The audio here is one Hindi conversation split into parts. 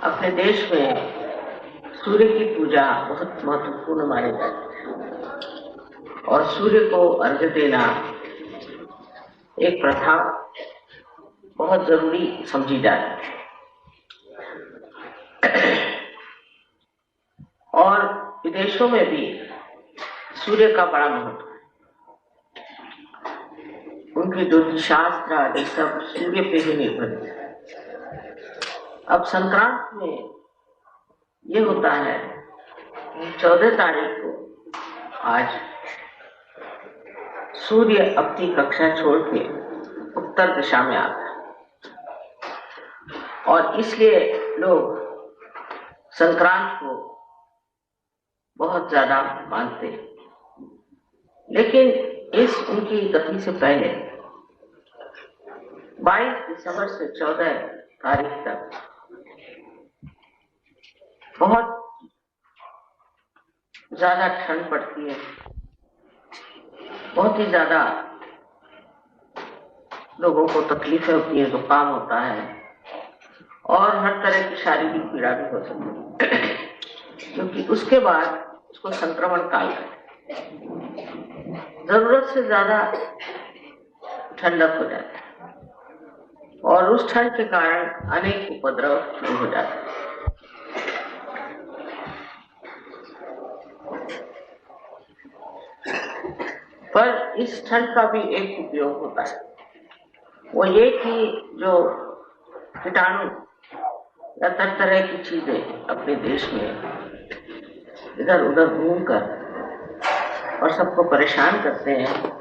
अपने देश में सूर्य की पूजा बहुत महत्वपूर्ण मानी जाती है और सूर्य को अर्घ्य देना एक प्रथा बहुत जरूरी समझी जाती है। और विदेशों में भी सूर्य का बड़ा महत्व है। उनके ज्योतिष शास्त्र आदि सब सूर्य पे ही निर्भर है। अब संक्रांत में ये होता है 14 तारीख को आज सूर्य अपनी कक्षा छोड़ के उत्तर दिशा में आता है और इसलिए लोग संक्रांत को बहुत ज्यादा मानते हैं। लेकिन इस उनकी गति से पहले 22 दिसंबर से 14 तारीख तक बहुत ज्यादा ठंड पड़ती है, बहुत ही ज्यादा लोगों को तकलीफें होती है, जुकाम होता है और हर तरह की शारीरिक पीड़ा भी हो सकती है, क्योंकि उसके बाद उसको संक्रमण काल है, जरूरत से ज्यादा ठंडक हो जाता है और उस ठंड के कारण अनेक उपद्रव शुरू हो जाते हैं। पर इस ठंड का भी एक उपयोग होता है, वो ये कि जो कीटाणु या तरह की चीजें अपने देश में इधर उधर घूमकर और सबको परेशान करते हैं,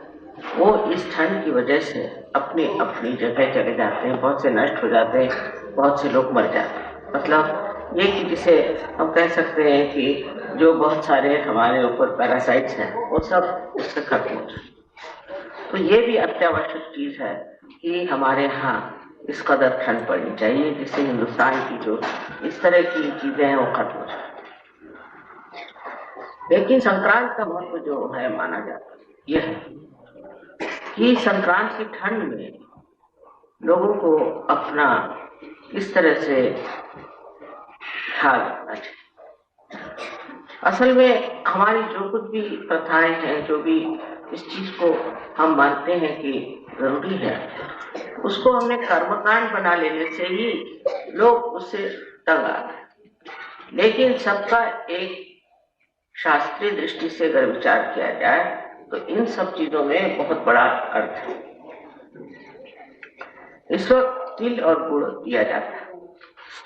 वो इस ठंड की वजह से अपनी अपनी जगह चले जाते हैं, बहुत से नष्ट हो जाते हैं, बहुत से लोग मर जाते हैं। मतलब ये कि जिसे हम कह सकते हैं कि जो बहुत सारे हमारे ऊपर पैरासाइट्स हैं वो सब उससे खत्म हो जाए। तो ये भी अत्यावश्यक चीज है कि हमारे यहाँ इस कदर ठंड पड़नी चाहिए जिससे हिंदुस्तान की जो इस तरह की चीजें हैं वो खत्म हो जाए। लेकिन संक्रांत का महत्व जो है माना जाता है यह है कि संक्रांत की ठंड में लोगों को अपना इस तरह से ख्याल रखना चाहिए। असल में हमारी जो कुछ भी प्रथाएं हैं, जो भी इस चीज को हम मानते हैं कि जरूरी है, उसको हमने कर्मकांड बना लेने से ही लोग उससे तंग आते हैं। लेकिन सबका एक शास्त्रीय दृष्टि से अगर विचार किया जाए तो इन सब चीजों में बहुत बड़ा अर्थ है। इस वक्त तिल और गुड़ दिया जाता है,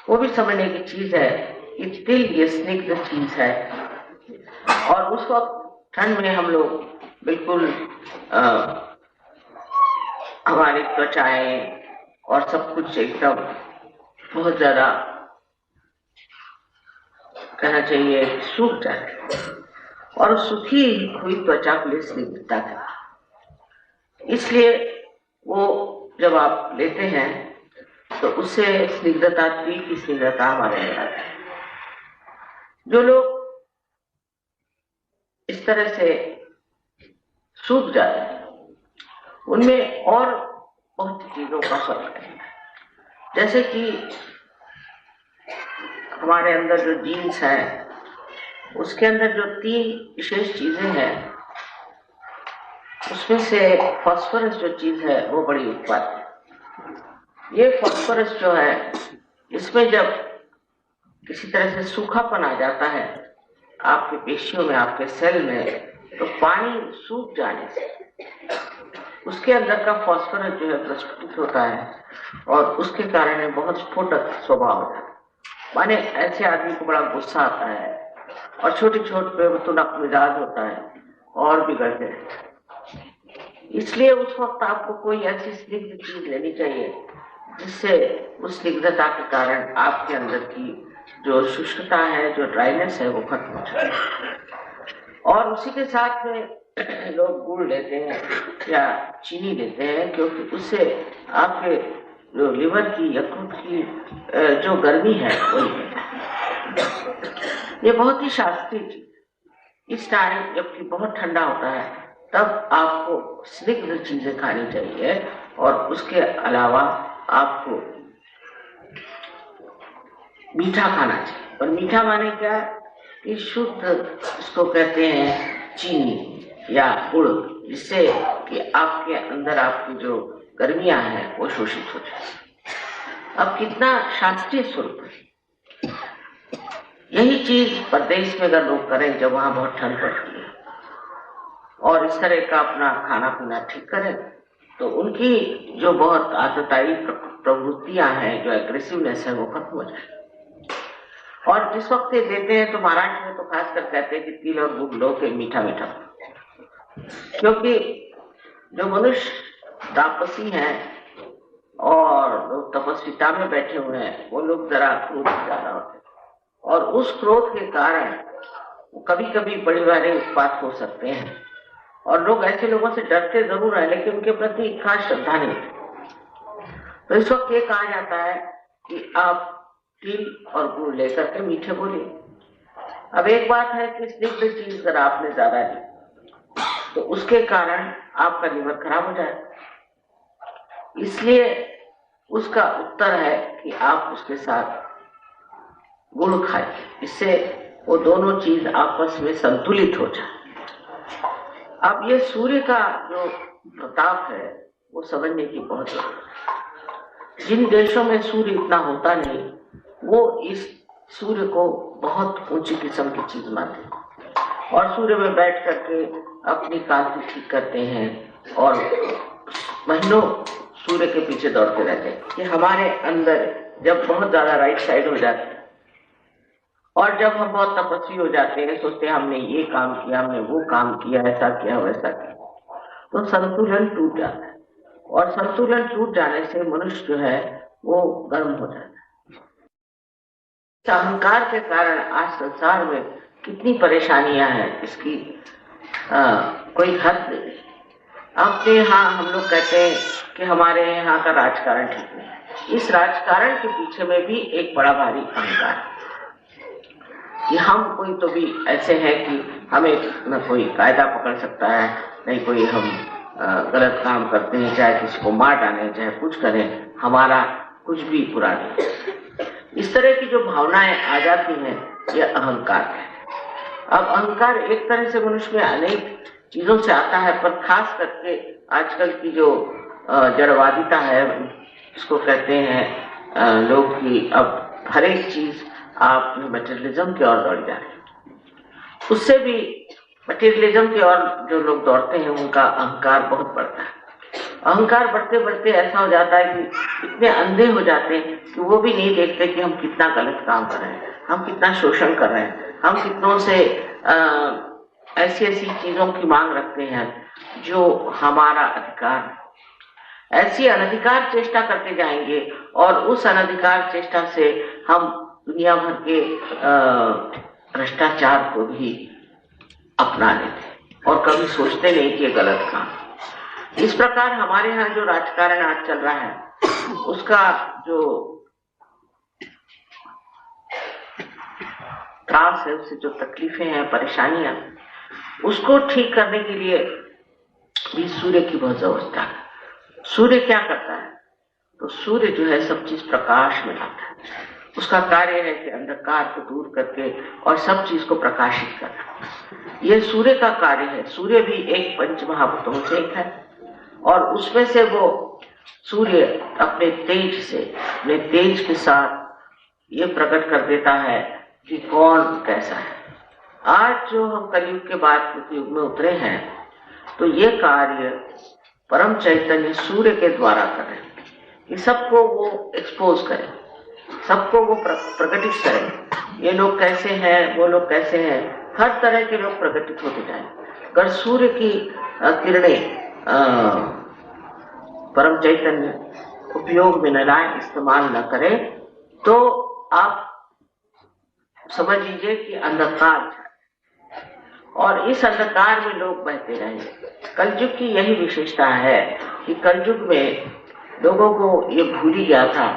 वो भी समझने की चीज है कि तिल ये स्निग्ध चीज है और उस वक्त ठंड में हम लोग बिल्कुल हमारी त्वचाएं और सब कुछ एकदम बहुत ज्यादा कहना चाहिए सूख जाते और सूखी हुई त्वचा के लिए स्निग्धता था। इसलिए वो जब आप लेते हैं तो उससे स्निग्धता, तिल की स्निग्धता हमारे अंदर आती है। जो लोग इस तरह से सूख जाते हैं उनमें और बहुत चीजों का फर्क है, जैसे कि हमारे अंदर जो जीन्स है उसके अंदर जो 3 विशेष चीजें हैं, उसमें से फास्फोरस जो चीज है वो बड़ी उत्पाद है। ये फास्फोरस जो है इसमें जब किसी तरह से सूखापन आ जाता है आपके पेशियों में, आपके सेल में, तो पानी सूख जाने से उसके अंदर का फास्फोरस जो है प्रस्फुटित होता है और उसके कारण बहुत स्फोटक स्वभाव हो जाता है। माने ऐसे आदमी को बड़ा गुस्सा आता है और छोटे छोटे पे तो नक मिजाज होता है और बिगड़ते रहते हैं। इसलिए उस वक्त आपको कोई ऐसी स्निग्ध चीज लेनी चाहिए जिससे उस स्निग्धता के कारण आपके अंदर की जो शुष्कता है, जो ड्राइनेस है, वो खत्म हो जाए। और उसी के साथ में लोग गुड़ लेते हैं या चीनी लेते हैं, क्योंकि उससे आपके जो लिवर की, यकृत की जो गर्मी है वही ये बहुत ही शास्त्रीय चीज। इस टाइम जबकि बहुत ठंडा होता है तब आपको स्निग्ध चीजें खानी चाहिए और उसके अलावा आपको मीठा खाना चाहिए। और मीठा माने क्या कि शुद्ध, इसको कहते हैं चीनी या गुड़, जिससे कि आपके अंदर आपकी जो गर्मियां हैं वो शोषित हो जाए। अब कितना शास्त्रीय स्वरूप है। यही चीज प्रदेश में अगर लोग करें जब वहां बहुत ठंड पड़ती है और इस तरह का अपना खाना पीना ठीक करें, तो उनकी जो बहुत आतताई प्रवृत्तियां हैं, जो एग्रेसिवनेस है, वो खत्म हो जाए। और जिस वक्त ये देते हैं तो महाराष्ट्र में तो खासकर कहते हैं कि तिल और गुड़ लो के मीठा मीठा, क्योंकि जो मनुष्य तापसी हैं और लोग तपस्विता में बैठे हुए हैं, वो लोग जरा क्रोध ज्यादा होते हैं और उस क्रोध के कारण कभी कभी बड़े बड़े उत्पात हो सकते हैं और लोग ऐसे लोगों से डरते जरूर है, लेकिन उनके प्रति खास श्रद्धा नहीं। तो इस वक्त ये कहा जाता है कि आप तिल और गुड़ लेकर के मीठे बोलिए। अब एक बात है कि स्निग्ध चीज अगर आपने ज्यादा ली तो उसके कारण आपका लीवर खराब हो जाए, इसलिए उसका उत्तर है कि आप उसके साथ गुड़ खाएं, इससे वो दोनों चीज आपस में संतुलित हो जाए। अब ये सूर्य का जो प्रताप है वो समझने की बहुत जरूरत है। जिन देशों में सूर्य इतना होता नहीं, वो इस सूर्य को बहुत ऊंची किस्म की चीज मानते हैं और सूर्य में बैठ करके अपनी कांति ठीक करते हैं और महीनों सूर्य के पीछे दौड़ते रहते हैं कि हमारे अंदर जब बहुत ज्यादा राइट साइड हो जाती है और जब हम बहुत तपस्वी हो जाते हैं, सोचते हैं हमने ये काम किया, हमने वो काम किया, ऐसा किया वैसा किया, तो संतुलन टूट जाता है और संतुलन टूट जाने से मनुष्य जो है वो गर्म हो जाता है। अहंकार के कारण आज संसार में कितनी परेशानियां हैं, इसकी कोई हद नहीं। अपने यहाँ हम लोग कहते हैं कि हमारे यहाँ का राजकारण ठीक नहीं। इस राजकारण के पीछे में भी एक बड़ा भारी अहंकार है कि हम कोई तो भी ऐसे हैं कि हमें न कोई कायदा पकड़ सकता है, नहीं कोई हम गलत काम करते हैं, चाहे किसी को मार डालें, चाहे कुछ करें, हमारा कुछ भी बुरा नहीं। इस तरह की जो भावनाएं आ जाती हैं, यह अहंकार है। अब अहंकार एक तरह से मनुष्य में अनेक चीजों से आता है, पर खास करके आजकल की जो जड़वादिता है, इसको कहते हैं लोग कि अब हर एक चीज आप मटेरियलिज्म की ओर दौड़ जा रहे हैं। उससे भी मटेरियलिज्म की ओर जो लोग दौड़ते हैं उनका अहंकार बहुत बढ़ता है। अहंकार बढ़ते बढ़ते ऐसा हो जाता है कि इतने अंधे हो जाते हैं कि वो भी नहीं देखते कि हम कितना गलत काम कर रहे हैं, हम कितना शोषण कर रहे हैं, हम कितनों से ऐसी ऐसी चीजों की मांग रखते हैं जो हमारा अधिकार, ऐसी अनधिकार चेष्टा करते जाएंगे और उस अनधिकार चेष्टा से हम दुनिया भर के भ्रष्टाचार को भी अपना लेते और कभी सोचते नहीं कि ये गलत काम। इस प्रकार हमारे यहाँ जो राजकारण आज चल रहा है, उसका जो त्रास है, उससे जो तकलीफें हैं, परेशानियां, उसको ठीक करने के लिए भी सूर्य की बहुत जरूरत है। सूर्य क्या करता है? तो सूर्य जो है सब चीज प्रकाश में लाता है। उसका कार्य है कि अंधकार को दूर करके और सब चीज को प्रकाशित करना। यह सूर्य का कार्य है। सूर्य भी एक पंच महाभूतों से एक है और उसमें से वो सूर्य अपने तेज से, अपने तेज के साथ ये प्रकट कर देता है कि कौन कैसा है। आज जो हम कलयुग के बाद युग में उतरे हैं, तो ये कार्य परम चैतन्य सूर्य के द्वारा कर रहे हैं कि सबको वो एक्सपोज करें, सबको वो प्रकटित करें। ये लोग कैसे हैं, वो लोग कैसे हैं, हर तरह के लोग प्रकटित होते जाएं। अगर सूर्य की किरणें परम चैतन्य उपयोग में न लाए, इस्तेमाल न करें, तो आप समझ लीजिए कि अंधकार है और इस अंधकार में लोग बहते रहेंगे। कलयुग की यही विशेषता है कि कलयुग में लोगों को ये भूल ही गया था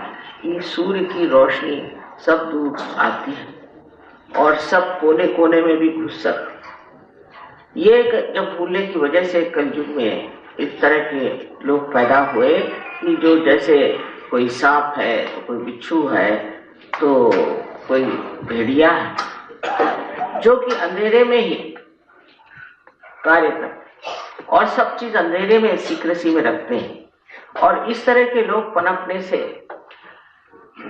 कि सूर्य की रोशनी सब दूर आती है और सब कोने कोने में भी घुस सकती। ये जब भूलने की वजह से कलयुग में इस तरह के लोग पैदा हुए कि जो जैसे कोई सांप है तो कोई बिच्छू है, तो कोई भेड़िया है जो कि अंधेरे में ही कार्य करते और सब चीज अंधेरे में सीक्रेसी में रखते हैं। और इस तरह के लोग पनपने से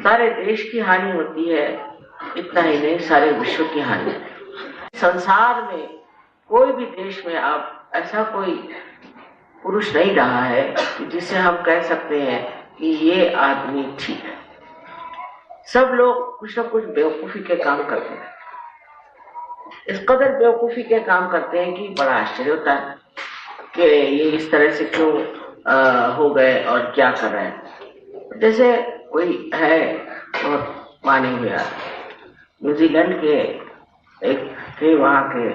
सारे देश की हानि होती है, इतना ही नहीं सारे विश्व की हानि। संसार में कोई भी देश में आप ऐसा कोई पुरुष नहीं रहा है कि जिसे हम कह सकते हैं कि ये आदमी ठीक है। सब लोग कुछ न कुछ बेवकूफी के काम करते हैं, इस कदर बेवकूफी के काम करते हैं कि बड़ा आश्चर्य होता है कि ये इस तरह से क्यों हो गए और क्या कर रहे हैं। जैसे कोई है बहुत माने हुए आदमी, न्यूजीलैंड के एक थे वहां के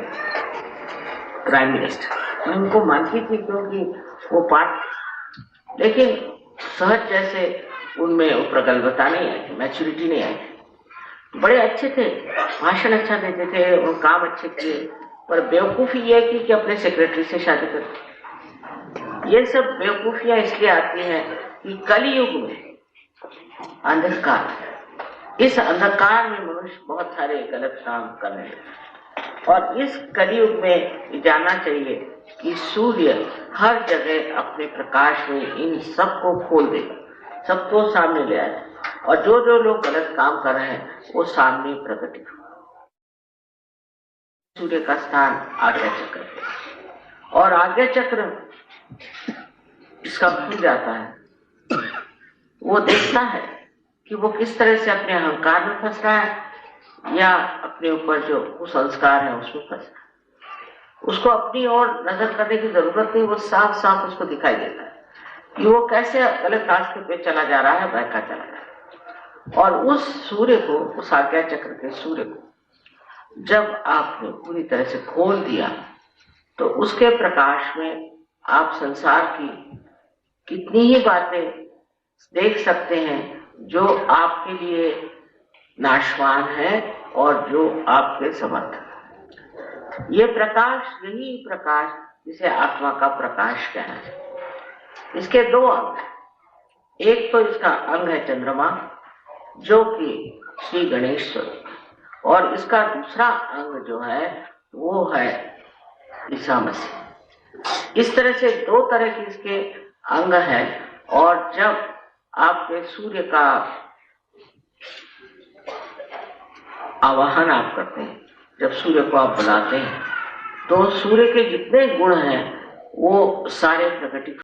प्राइम मिनिस्टर। मैं उनको मानती थी क्योंकि वो पार्ट, लेकिन सहज जैसे उनमें वो प्रगल्भता नहीं आई थी, मैच्योरिटी नहीं आई थी। बड़े अच्छे थे, भाषण अच्छा देते थे और काम अच्छे किए, पर बेवकूफी ये की कि अपने सेक्रेटरी से शादी करते। ये सब बेवकूफियां इसलिए आती हैं कि कलयुग में अंधकार, इस अंधकार में मनुष्य बहुत सारे गलत काम कर रहे हैं। और इस कलयुग में जानना चाहिए कि सूर्य हर जगह अपने प्रकाश में इन सबको खोल देगा, सबको सामने ले आएगा और जो जो लोग गलत काम कर रहे हैं वो सामने प्रकटित होगा। सूर्य का स्थान आज्ञा चक्र है और आज्ञा चक्र जिसका खुल जाता है वो देखता है कि वो किस तरह से अपने अहंकार में फंस रहा है या अपने ऊपर जो कुसंस्कार है उसमें फंस रहा है। उसको अपनी ओर नजर करने की जरूरत नहीं, वो साफ साफ उसको दिखाई देता है कि वो कैसे गलत रास्ते पे चला जा रहा है, बहका चला जा रहा है। और उस सूर्य को, उस आज्ञा चक्र के सूर्य को जब आपने पूरी तरह से खोल दिया तो उसके प्रकाश में आप संसार की कितनी ही बातें देख सकते हैं जो आपके लिए नाशवान है और जो आपके समर्थ। ये प्रकाश, यही प्रकाश जिसे आत्मा का प्रकाश कहना है। इसके दो अंग हैं, एक तो इसका अंग है चंद्रमा जो कि श्री गणेश स्वरूप, और इसका दूसरा अंग जो है वो है ईसा मसीह। इस तरह से दो तरह के इसके अंग हैं। और जब आपके सूर्य का आवाहन आप करते हैं, जब सूर्य को आप बुलाते हैं तो सूर्य के जितने गुण हैं वो सारे प्रकटित